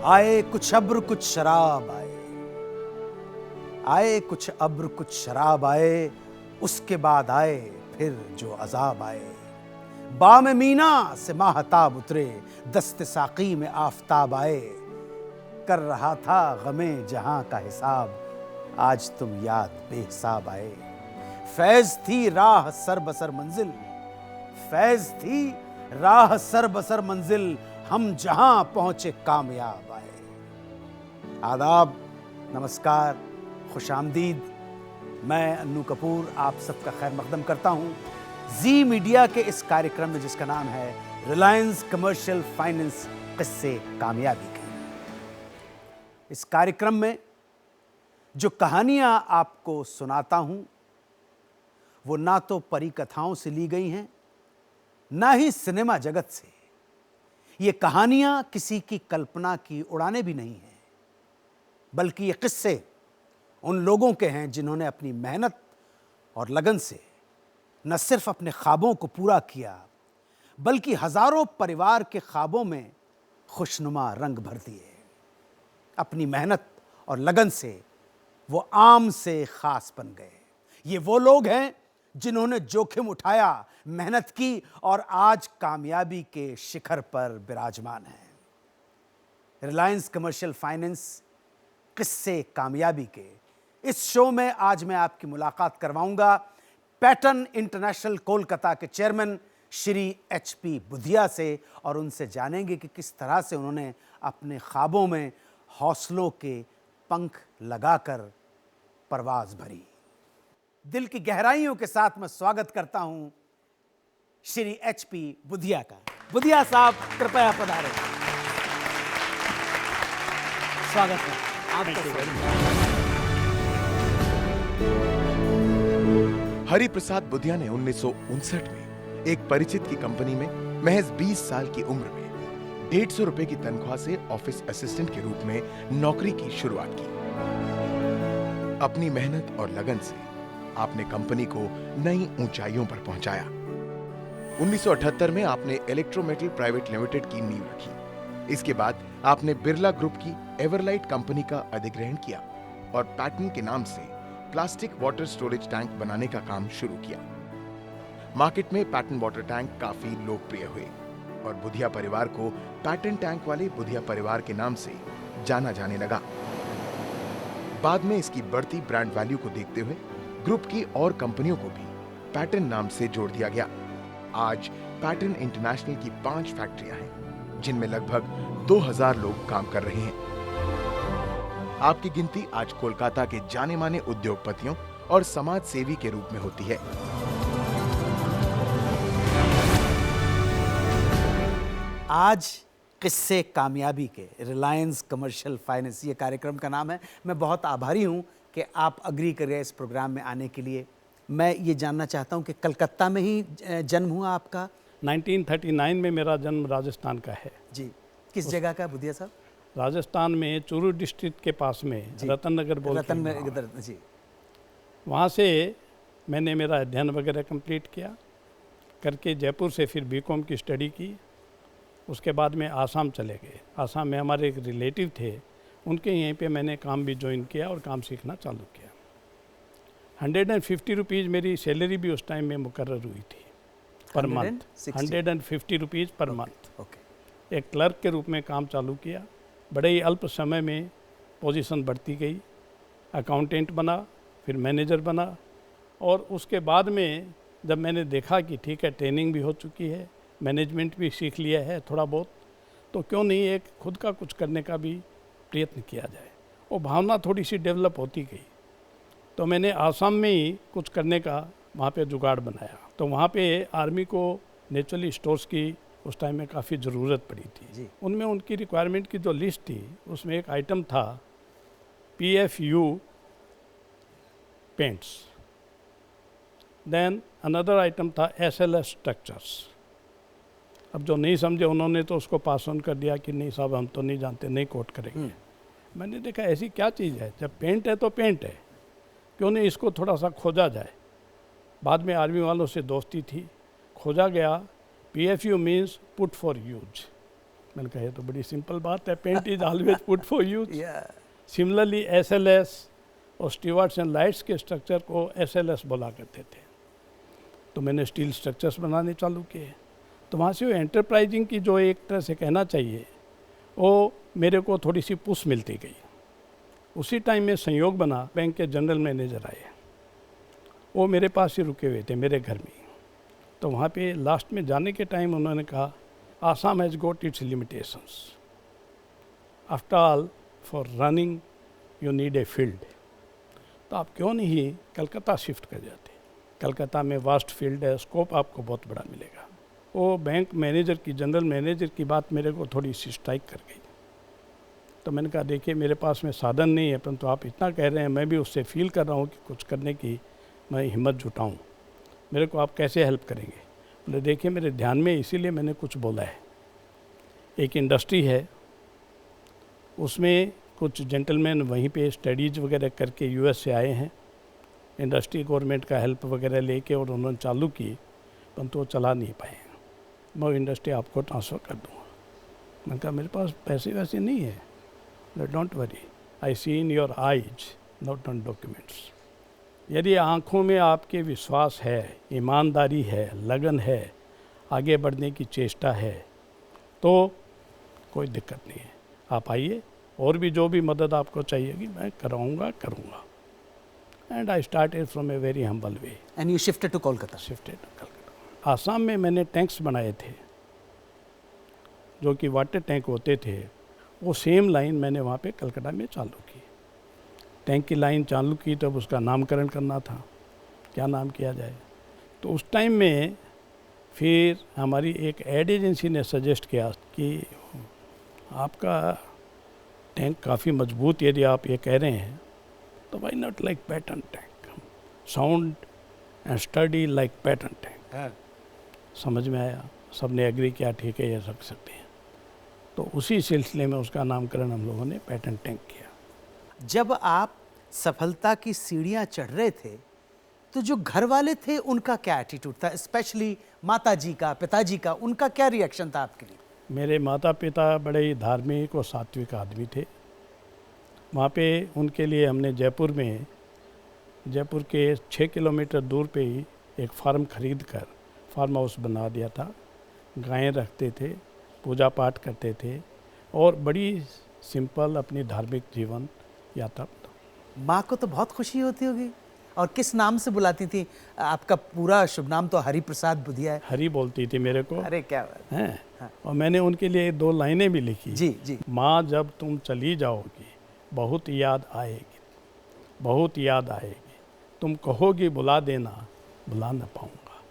आए कुछ अब्र कुछ शराब आए, आए कुछ अब्र कुछ शराब आए, उसके बाद आए फिर जो अजाब आए। बाम मीना से माहताब उतरे, दस्ते साकी में आफताब आए। कर रहा था गमे जहां का हिसाब, आज तुम याद बेहिसाब आए। फैज थी राह सर बसर मंजिल, फैज थी राह सर बसर मंजिल, हम जहां पहुंचे कामयाब आए। आदाब, नमस्कार, खुशामदीद। मैं अन्नू कपूर आप सबका खैर मकदम करता हूं जी मीडिया के इस कार्यक्रम में जिसका नाम है रिलायंस कमर्शियल फाइनेंस किस्से कामयाबी के। इस कार्यक्रम में जो कहानियां आपको सुनाता हूं वो ना तो परी कथाओं से ली गई हैं, ना ही सिनेमा जगत से। ये कहानियां किसी की कल्पना की उड़ानें भी नहीं हैं, बल्कि ये किस्से उन लोगों के हैं जिन्होंने अपनी मेहनत और लगन से न सिर्फ अपने ख्वाबों को पूरा किया, बल्कि हजारों परिवार के ख्वाबों में खुशनुमा रंग भर दिए। अपनी मेहनत और लगन से वो आम से खास बन गए। ये वो लोग हैं जिन्होंने जोखिम उठाया, मेहनत की और आज कामयाबी के शिखर पर विराजमान हैं। रिलायंस कमर्शियल फाइनेंस किस्से कामयाबी के इस शो में आज मैं आपकी मुलाकात करवाऊंगा पैटर्न इंटरनेशनल कोलकाता के चेयरमैन श्री HP बुधिया से, और उनसे जानेंगे कि किस तरह से उन्होंने अपने ख्वाबों में हौसलों के पंख लगाकर परवाज भरी। दिल की गहराइयों के साथ मैं स्वागत करता हूं श्री HP बुधिया का। बुधिया साहब कृपया पधारें। स्वागत है आपका। हरि प्रसाद बुधिया ने 1959 में एक परिचित की कंपनी में महज 20 साल की उम्र में 150 रुपए की तनख्वाह से ऑफिस असिस्टेंट के रूप में नौकरी की शुरुआत की। अपनी मेहनत और लगन से आपने कंपनी को नई ऊंचाइयों पर पहुंचाया। 1978 में आपने इलेक्ट्रोमेटल प्राइवेट लिमिटेड की नींव रखी। इसके बाद आपने बिरला ग्रुप की एवरलाइट कंपनी का अधिग्रहण किया और पैटर्न के नाम से प्लास्टिक वाटर स्टोरेज टैंक बनाने का काम शुरू किया। मार्केट में पैटर्न वाटर टैंक काफी लोकप्रिय हुए और बुधिया परिवार को पैटर्न टैंक वाले बुधिया परिवार के नाम से जाना जाने लगा। बाद में इसकी बढ़ती ब्रांड वैल्यू को देखते हुए ग्रुप की और कंपनियों को भी पैटर्न नाम से जोड़ दिया गया। आज पैटर्न इंटरनेशनल की 5 फैक्ट्रियां हैं, जिनमें लगभग 2000 लोग काम कर रहे हैं। आपकी गिनती आज कोलकाता के जाने माने उद्योगपतियों और समाज सेवी के रूप में होती है। आज किस्से कामयाबी के रिलायंस कमर्शियल फाइनेंस ये कार्यक्रम का नाम है। मैं बहुत आभारी हूं कि आप अग्री कर गए इस प्रोग्राम में आने के लिए। मैं ये जानना चाहता हूं कि कलकत्ता में ही जन्म हुआ आपका? 1939 में मेरा जन्म राजस्थान का है जी। किस जगह का बुधिया साहब? राजस्थान में चूरू डिस्ट्रिक्ट के पास में रतन नगर बोलते हैं जी। वहाँ से मैंने मेरा अध्ययन वगैरह कंप्लीट किया करके जयपुर से फिर B.Com की स्टडी की। उसके बाद में आसाम चले गए। आसाम में हमारे एक रिलेटिव थे, उनके यहीं पे मैंने काम भी ज्वाइन किया और काम सीखना चालू किया। 150 रुपीज़ मेरी सैलरी भी उस टाइम में मुकर्रर हुई थी per month. 150 rupees per month. एक क्लर्क के रूप में काम चालू किया। बड़े ही अल्प समय में पोजीशन बढ़ती गई। अकाउंटेंट बना, फिर मैनेजर बना, और उसके बाद में जब मैंने देखा कि ठीक है ट्रेनिंग भी हो चुकी है, मैनेजमेंट भी सीख लिया है थोड़ा बहुत, तो क्यों नहीं एक खुद का कुछ करने का भी प्रयत्न किया जाए। वो भावना थोड़ी सी डेवलप होती गई। तो मैंने आसाम में ही कुछ करने का वहाँ पे जुगाड़ बनाया। तो वहाँ पे आर्मी को नेचुरली स्टोर्स की उस टाइम में काफ़ी ज़रूरत पड़ी थी। उनमें उनकी रिक्वायरमेंट की जो लिस्ट थी उसमें एक आइटम था PFU paints, then another item था SLS स्ट्रक्चर्स। अब जो नहीं समझे उन्होंने तो उसको पास ऑन कर दिया कि नहीं साहब हम तो नहीं जानते, नहीं कोट करेंगे। मैंने देखा ऐसी क्या चीज़ है, जब पेंट है तो पेंट है, क्यों नहीं इसको थोड़ा सा खोजा जाए। बाद में आर्मी वालों से दोस्ती थी, खोजा गया। PFU means put for use. मैंने कहा ये तो बड़ी सिंपल बात है, paint is always put for use. Yeah. Similarly SLS और स्टीवर्ट्स एंड लाइट्स के स्ट्रक्चर को एसएलएस बोला करते थे। तो मैंने स्टील स्ट्रक्चर्स बनाने चालू किए। तो वहाँ से वो एंटरप्राइजिंग की जो एक तरह से कहना चाहिए वो मेरे को थोड़ी सी पुश मिलती गई। उसी टाइम में संयोग बना, बैंक के जनरल मैनेजर आए, वो मेरे पास ही रुके हुए थे मेरे घर में। तो वहाँ पे लास्ट में जाने के टाइम उन्होंने कहा Assam has got its limitations, after all for running you need a field, तो आप क्यों नहीं कलकत्ता शिफ्ट कर जाते, कलकत्ता में वास्ट फील्ड है, स्कोप आपको बहुत बड़ा मिलेगा। वो बैंक मैनेजर की, जनरल मैनेजर की बात मेरे को थोड़ी सी स्ट्राइक कर गई। तो मैंने कहा देखिए मेरे पास में साधन नहीं है, परंतु आप इतना कह रहे हैं, मैं भी उससे फील कर रहा हूँ कि कुछ करने की मैं हिम्मत जुटाऊँ, मेरे को आप कैसे हेल्प करेंगे? बोले देखिए मेरे ध्यान में, इसीलिए मैंने कुछ बोला है। एक इंडस्ट्री है, उसमें कुछ जेंटलमैन वहीं पे स्टडीज़ वगैरह करके यूएस से आए हैं, इंडस्ट्री गवर्नमेंट का हेल्प वगैरह लेके और उन्होंने चालू की, परंतु वो चला नहीं पाए। मैं वो इंडस्ट्री आपको ट्रांसफ़र कर दूँगा। मैंने कहा मेरे पास पैसे वैसे नहीं है। Don't worry, I see in your eyes not on documents. यदि आँखों में आपके विश्वास है, ईमानदारी है, लगन है, आगे बढ़ने की चेष्टा है, तो कोई दिक्कत नहीं है, आप आइए, और भी जो भी मदद आपको चाहिएगी मैं करूँगा। And I started from a very humble way. And you shifted to Kolkata. Shifted Calcutta. Assam में मैंने टैंक्स बनाए थे, जो कि वाटर टैंक होते थे, वो सेम लाइन मैंने वहाँ पे कलकत्ता में चालू की। टैंक की लाइन चालू की, तब उसका नामकरण करना था, क्या नाम किया जाए। तो उस टाइम में फिर हमारी एक एड एजेंसी ने सजेस्ट किया कि आपका टैंक काफ़ी मजबूत, यदि आप ये कह रहे हैं तो why not like pattern tank, sound and study like pattern tank. समझ में आया, सबने एग्री किया, ठीक है ये रख सकते हैं। तो उसी सिलसिले में उसका नामकरण हम लोगों ने पैटर्न टैंक किया। जब आप सफलता की सीढ़ियां चढ़ रहे थे, तो जो घर वाले थे उनका क्या एटीट्यूड था, स्पेशली माताजी का, पिताजी का, उनका क्या रिएक्शन था आपके लिए? मेरे माता पिता बड़े ही धार्मिक और सात्विक आदमी थे। वहाँ पे उनके लिए हमने जयपुर के 6 किलोमीटर दूर पे ही एक फार्म खरीद कर फार्म हाउस बना दिया था। गायें रखते थे, पूजा पाठ करते थे और बड़ी सिंपल अपनी धार्मिक जीवन यात्रा। माँ को तो बहुत खुशी होती होगी। और किस नाम से बुलाती थी? आपका पूरा शुभ नाम तो हरि प्रसाद बुधिया है। हरी बोलती थी मेरे को। अरे क्या बात है। हाँ। और मैंने उनके लिए 2 लाइनें भी लिखी। जी जी। माँ जब तुम चली जाओगी बहुत याद आएगी, बहुत याद आएगी, तुम कहोगी बुला देना, बुला न पाऊँगा।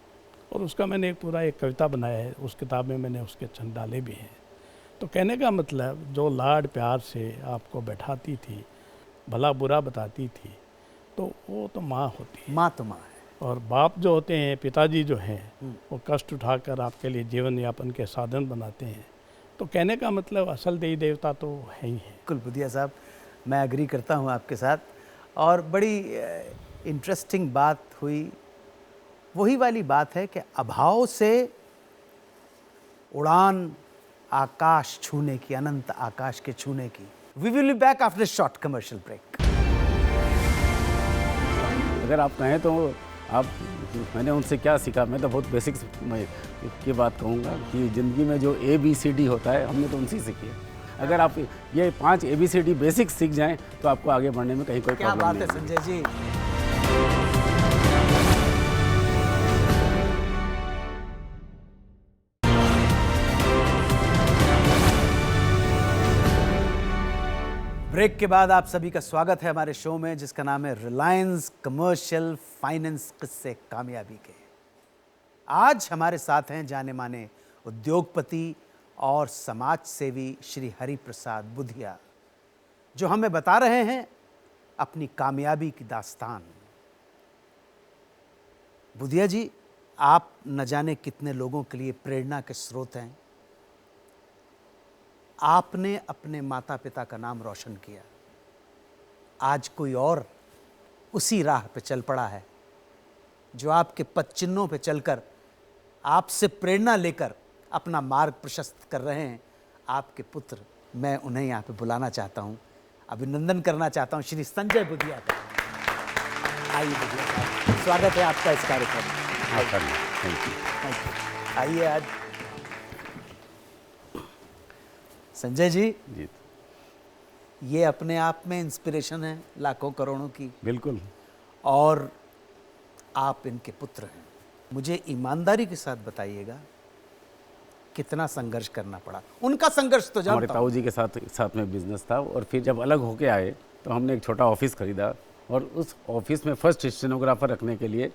और उसका मैंने पूरा एक कविता बनाया है, उस किताब में मैंने उसके छंद डाले भी हैं। तो कहने का मतलब, जो लाड प्यार से आपको बैठाती थी, भला बुरा बताती थी, तो वो तो माँ होती है। माँ तो माँ है। और बाप जो होते हैं, पिताजी जो हैं, वो कष्ट उठाकर आपके लिए जीवन यापन के साधन बनाते हैं। तो कहने का मतलब असल देवी देवता तो है ही है। बिल्कुल बुधिया साहब, मैं एग्री करता हूँ आपके साथ। और बड़ी इंटरेस्टिंग बात हुई, वही वाली बात है कि अभाव से उड़ान आकाश छूने की, अनंत आकाश के छूने की। We will be back after short commercial break. अगर आप कहें तो आप, मैंने उनसे क्या सीखा, मैं तो बहुत बेसिक्स की बात कहूँगा कि ज़िंदगी में जो ABCD होता है, हमने तो उनसे सीखी है। अगर आप ये 5 ABCD बेसिक्स सीख जाएं तो आपको आगे बढ़ने में कहीं कोई प्रॉब्लम नहीं है। क्या बात है संजय जी। ब्रेक के बाद आप सभी का स्वागत है हमारे शो में, जिसका नाम है रिलायंस कमर्शियल फाइनेंस किस्से कामयाबी के। आज हमारे साथ हैं जाने माने उद्योगपति और समाज सेवी श्री हरि प्रसाद बुधिया, जो हमें बता रहे हैं अपनी कामयाबी की दास्तान। बुधिया जी, आप न जाने कितने लोगों के लिए प्रेरणा के स्रोत हैं। आपने अपने माता पिता का नाम रोशन किया, आज कोई और उसी राह पे चल पड़ा है, जो आपके पद चिन्हों पे चलकर, आपसे प्रेरणा लेकर अपना मार्ग प्रशस्त कर रहे हैं, आपके पुत्र, मैं उन्हें यहाँ पे बुलाना चाहता हूँ, अभिनंदन करना चाहता हूँ, श्री संजय बुधिया का। आइए बुधिया साहब, स्वागत है आपका इस कार्यक्रम में। Thank you. आइए आज संजय जी, ये अपने आप में इंस्पिरेशन है लाखों करोड़ों की, बिल्कुल। और आप इनके पुत्र हैं। मुझे ईमानदारी के साथ बताइएगा कितना संघर्ष करना पड़ा। उनका संघर्ष तो हमारे जानता हूं। ताऊ जी के साथ में बिजनेस था, और फिर जब अलग होके आए तो हमने एक छोटा ऑफिस खरीदा, और उस ऑफिस में फर्स्ट स्टेनोग्राफर रखने के लिए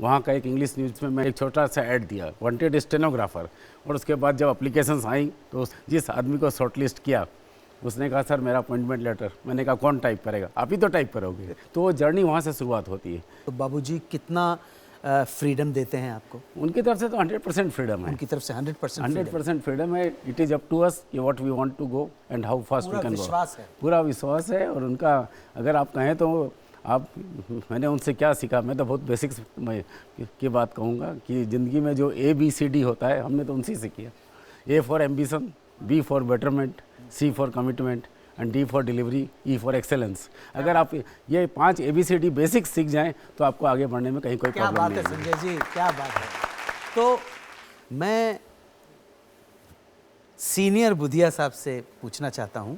वहाँ का एक इंग्लिश न्यूज़ में मैं एक छोटा सा ऐड दिया, वांटेड स्टेनोग्राफर। और उसके बाद जब एप्लीकेशंस आई तो जिस आदमी को शॉर्टलिस्ट किया उसने कहा सर मेरा अपॉइंटमेंट लेटर। मैंने कहा कौन टाइप करेगा? आप ही तो टाइप करोगे। तो वो जर्नी वहाँ से शुरुआत होती है। तो बाबूजी कितना फ्रीडम देते हैं आपको? उनकी तरफ से तो 100% फ्रीडम है। उनकी तरफ से 100% 100% फ्रीडम है। It is up to us कि what we want to go and how fast we can go. विश्वास है, पूरा विश्वास है। और उनका अगर आप कहें तो आप, मैंने उनसे क्या सीखा, मैं तो बहुत बेसिक्स की बात कहूँगा कि ज़िंदगी में जो ABCD होता है हमने तो उनसे सीखी है। A for ambition, B for betterment, C for commitment and D for delivery, E for excellence. अगर आप ये 5 ABCD बेसिक्स सीख जाएं तो आपको आगे बढ़ने में कहीं कोई क्या प्रॉब्लम बात नहीं है है। संजय जी, क्या बात है। तो मैं सीनियर बुधिया साहब से पूछना चाहता हूं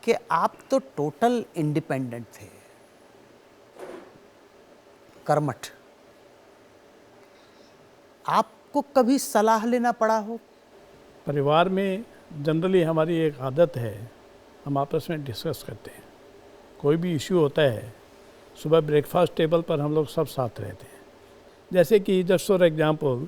कि आप तो टोटल इंडिपेंडेंट थे, कर्मठ। आपको कभी सलाह लेना पड़ा हो? परिवार में जनरली हमारी एक आदत है, हम आपस में डिस्कस करते हैं। कोई भी इश्यू होता है, सुबह ब्रेकफास्ट टेबल पर हम लोग सब साथ रहते हैं। जैसे कि जस्ट फॉर एग्जांपल,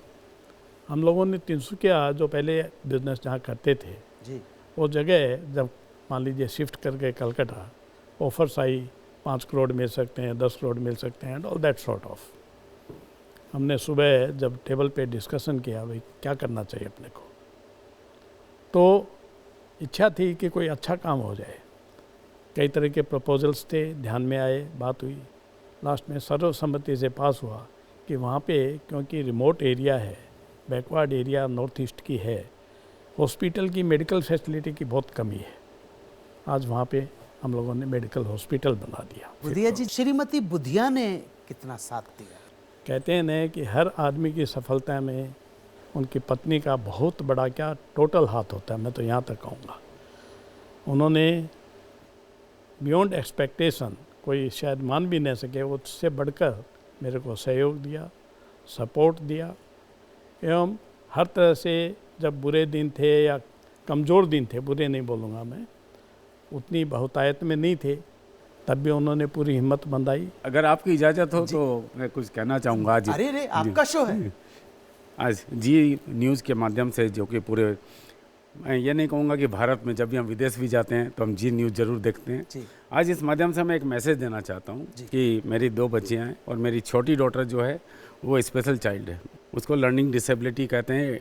हम लोगों ने तिनसुकिया जो पहले बिजनेस जहाँ करते थे जी, वो जगह जब मान लीजिए शिफ्ट कर गए कलकत्ता, ऑफर्स आई 5 करोड़ मिल सकते हैं, 10 करोड़ मिल सकते हैं, and all that sort of. हमने सुबह जब टेबल पे डिस्कशन किया भाई क्या करना चाहिए अपने को, तो इच्छा थी कि कोई अच्छा काम हो जाए। कई तरह के प्रपोजल्स थे, ध्यान में आए, बात हुई, लास्ट में सर्वसम्मति से पास हुआ कि वहाँ पे क्योंकि रिमोट एरिया है, बैकवर्ड एरिया नॉर्थ ईस्ट की है, हॉस्पिटल की मेडिकल फैसिलिटी की बहुत कमी है। आज वहाँ पे हम लोगों ने मेडिकल हॉस्पिटल बना दिया। बुधिया जी, श्रीमती बुधिया ने कितना साथ दिया? कहते हैं न कि हर आदमी की सफलता में उनकी पत्नी का बहुत बड़ा क्या टोटल हाथ होता है, मैं तो यहाँ तक कहूँगा। उन्होंने बियॉन्ड एक्सपेक्टेशन, कोई शायद मान भी नहीं सके, उससे बढ़कर मेरे को सहयोग दिया, सपोर्ट दिया, एवं हर तरह से जब बुरे दिन थे या कमज़ोर दिन थे, बुरे नहीं बोलूँगा मैं, उतनी बहुतायत में नहीं थे, तब भी उन्होंने पूरी हिम्मत बंधाई। अगर आपकी इजाज़त हो तो मैं कुछ कहना चाहूँगा आज। अरे रे, आपका शो है आज जी न्यूज़ के माध्यम से, जो कि पूरे, मैं ये नहीं कहूँगा कि भारत में, जब भी हम विदेश भी जाते हैं तो हम जी न्यूज़ ज़रूर देखते हैं जी। आज इस माध्यम से मैं एक मैसेज देना चाहता हूँ कि मेरी 2 बच्चियाँ हैं और मेरी छोटी डॉटर जो है वो स्पेशल चाइल्ड है। उसको लर्निंग डिसेबिलिटी कहते हैं,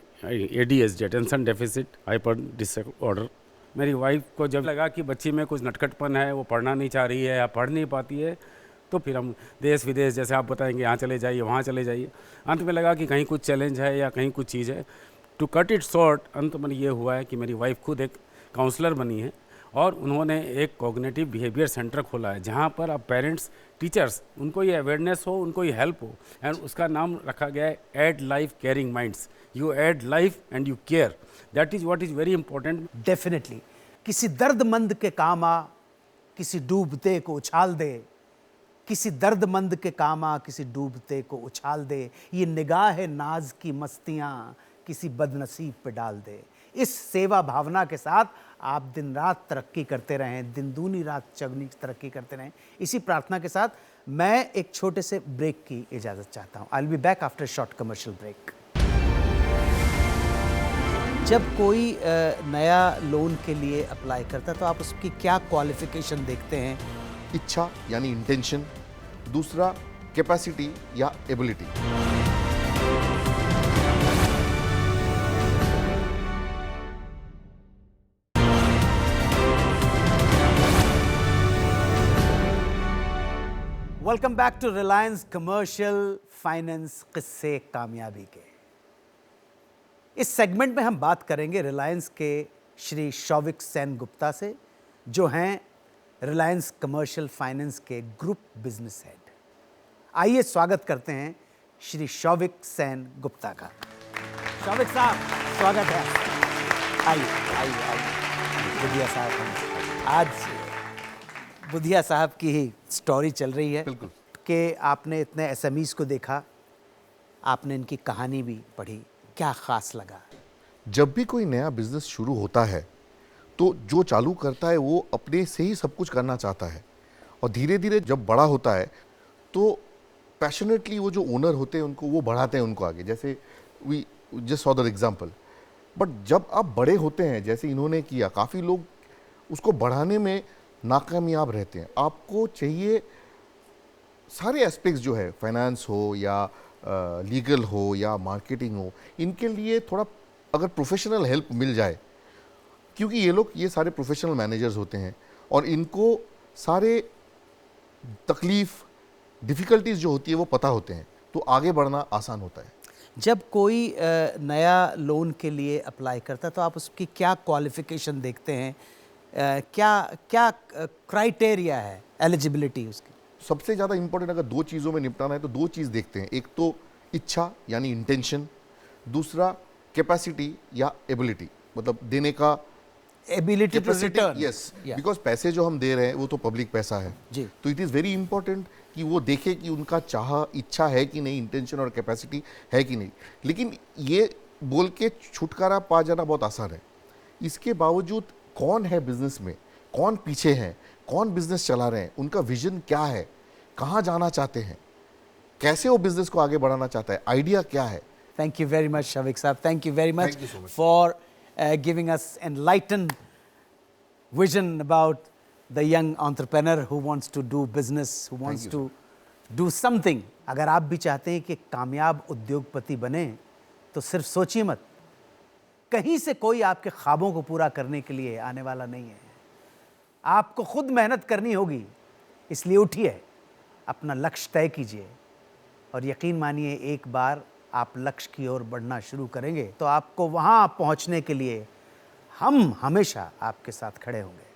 ADHD, attention deficit hyper disorder. मेरी वाइफ को जब लगा कि बच्ची में कुछ नटखटपन है, वो पढ़ना नहीं चाह रही है या पढ़ नहीं पाती है, तो फिर हम देश विदेश, जैसे आप बताएंगे, यहाँ चले जाइए, वहाँ चले जाइए। अंत में लगा कि कहीं कुछ चैलेंज है या कहीं कुछ चीज़ है। टू कट इट शॉर्ट, अंत में ये हुआ है कि मेरी वाइफ खुद एक काउंसलर बनी है और उन्होंने एक कॉग्निटिव बिहेवियर सेंटर खोला है, जहाँ पर अब पेरेंट्स, टीचर्स, उनको ये अवेयरनेस हो, उनको ये हेल्प हो, एंड उसका नाम रखा गया है add life caring minds. You add life and you care, that is what is very important. Definitely किसी दर्दमंद के काम आ, किसी डूबते को उछाल दे, किसी दर्दमंद के काम आ, किसी डूबते को उछाल दे, ये निगाह नाज की मस्तियाँ किसी बदनसीब पे डाल दे। इस सेवा भावना के साथ आप दिन रात तरक्की करते रहें, दिन दूनी रात चौगुनी तरक्की करते रहें। इसी प्रार्थना के साथ मैं एक छोटे से ब्रेक की इजाज़त चाहता हूँ। I will be back after short commercial break. जब कोई नया लोन के लिए अप्लाई करता है तो आप उसकी क्या क्वालिफिकेशन देखते हैं? इच्छा यानी इंटेंशन, दूसरा कैपेसिटी या ability. Welcome back to Reliance Commercial Finance, किस्से कामयाबी के। इस सेगमेंट में हम बात करेंगे रिलायंस के श्री शौविक सेन गुप्ता से, जो हैं रिलायंस कमर्शियल फाइनेंस के ग्रुप बिजनेस हेड। आइए स्वागत करते हैं श्री शौविक सेन गुप्ता का। शौविक साहब, स्वागत है। आइए आइए आइए। बुधिया साहब, आज बुधिया साहब की ही स्टोरी चल रही है। बिल्कुल। कि आपने इतने एसएमईज को देखा, आपने इनकी कहानी भी पढ़ी, क्या खास लगा? जब भी कोई नया बिजनेस शुरू होता है तो जो चालू करता है वो अपने से ही सब कुछ करना चाहता है, और धीरे धीरे जब बड़ा होता है तो पैशनेटली वो जो ओनर होते हैं उनको वो बढ़ाते हैं उनको आगे, जैसे we just for the example. But जब आप बड़े होते हैं जैसे इन्होंने किया, काफ़ी लोग उसको बढ़ाने में नाकामयाब रहते हैं। आपको चाहिए सारे एस्पेक्ट्स जो है, फाइनेंस हो या लीगल हो या मार्केटिंग हो, इनके लिए थोड़ा अगर प्रोफेशनल हेल्प मिल जाए, क्योंकि ये सारे प्रोफेशनल मैनेजर्स होते हैं और इनको सारे तकलीफ डिफ़िकल्टीज जो होती है वो पता होते हैं, तो आगे बढ़ना आसान होता है। जब कोई नया लोन के लिए अप्लाई करता है तो आप उसकी क्या क्वालिफिकेशन देखते हैं? क्या क्या क्राइटेरिया है एलिजिबिलिटी उसकी? सबसे ज़्यादा इंपॉर्टेंट अगर दो चीज़ों में निपटाना है तो दो चीज़ देखते हैं। एक तो इच्छा यानी इंटेंशन, दूसरा कैपेसिटी या एबिलिटी, मतलब देने का ability to return. Yes, because पैसे जो हम दे रहे हैं वो तो पब्लिक पैसा है जी। तो इट इज़ वेरी इंपॉर्टेंट कि वो देखे कि उनका इच्छा है कि नहीं, इंटेंशन और कैपेसिटी है कि नहीं। लेकिन ये बोल के छुटकारा पा जाना बहुत आसान है। इसके बावजूद कौन है बिजनेस में, कौन पीछे है, कौन बिजनेस चला रहे हैं, उनका विजन क्या है, कहाँ जाना चाहते हैं, कैसे वो बिजनेस को आगे बढ़ाना चाहता है, आइडिया क्या है। Thank you very much, Shavik Saab. Thank you very much, Thank you so much. for giving us enlightened vision about the young entrepreneur who wants to do business, who wants you, to do something. अगर आप भी चाहते हैं कि कामयाब उद्योगपति बने तो सिर्फ सोचिए मत, कहीं से कोई आपके ख्वाबों को पूरा करने के लिए आने वाला नहीं है। आपको खुद मेहनत करनी होगी, इसलिए उठिए, अपना लक्ष्य तय कीजिए और यकीन मानिए एक बार आप लक्ष्य की ओर बढ़ना शुरू करेंगे तो आपको वहाँ पहुँचने के लिए हम हमेशा आपके साथ खड़े होंगे।